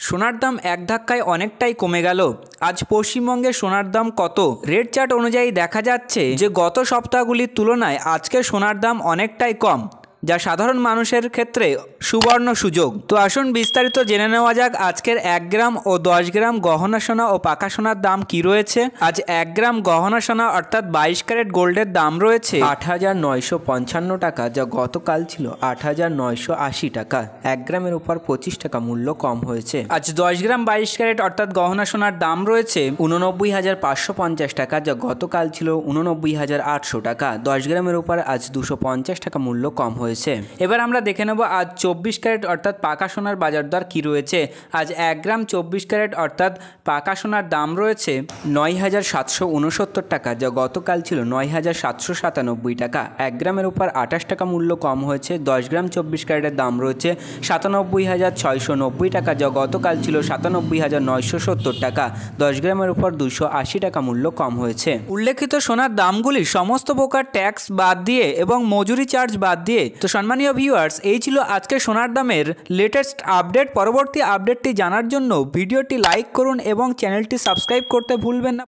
সোনার দাম এক ধাক্কায় অনেকটাই কমে গেল। আজ পশ্চিমবঙ্গে সোনার দাম কত? রেট চার্ট অনুযায়ী দেখা যাচ্ছে যে গত সপ্তাহগুলির তুলনায় আজকে সোনার দাম অনেকটাই কম, যা সাধারণ মানুষের ক্ষেত্রে সুবর্ণ সুযোগ। তো আসুন বিস্তারিত জেনে নেওয়া যাক আজকের 1 গ্রাম ও 10 গ্রাম গহনা সোনা ও পাকা সোনার দাম কি রয়েছে। আজ 1 গ্রাম গহনা সোনা অর্থাৎ 22 ক্যারেট গোল্ডের দাম রয়েছে 8,955 টাকা, যা গতকাল ছিল 8,980 টাকা। 1 গ্রামের উপর 25 টাকা মূল্য কম হয়েছে। আজ 10 গ্রাম 22 ক্যারেট অর্থাৎ গহনা সোনার দাম রয়েছে 89,550 টাকা, যা গতকাল ছিল 89,800 টাকা। 10 গ্রামের উপর আজ 250 টাকা মূল্য কম হয়েছে। এবার আমরা দেখে নেব আজ 24 ক্যারেট অর্থাৎ পাকা সোনার বাজার দর কি রয়েছে। আজ 1 গ্রাম 24 ক্যারেট অর্থাৎ পাকা সোনার দাম রয়েছে 9,769 টাকা, যা গতকাল ছিল 9,797 টাকা। 1 গ্রামের উপর 28 টাকা মূল্য কম হয়েছে। 10 গ্রাম 24 ক্যারেটের দাম রয়েছে 97,690 টাকা, যা গতকাল ছিল 97,970 টাকা। 10 গ্রামের উপর 280 টাকা মূল্য কম হয়েছে। উল্লেখিত সোনার দামগুলি সমস্ত প্রকার ট্যাক্স বাদ দিয়ে এবং মজুরি চার্জ বাদ দিয়ে। তো সম্মানীয় ভিউয়ার্স, এই ছিল আজকে সোনার দামের লেটেস্ট আপডেট। পরবর্তী আপডেটটি জানার জন্য ভিডিওটি লাইক করুন এবং চ্যানেলটি সাবস্ক্রাইব করতে ভুলবেন না।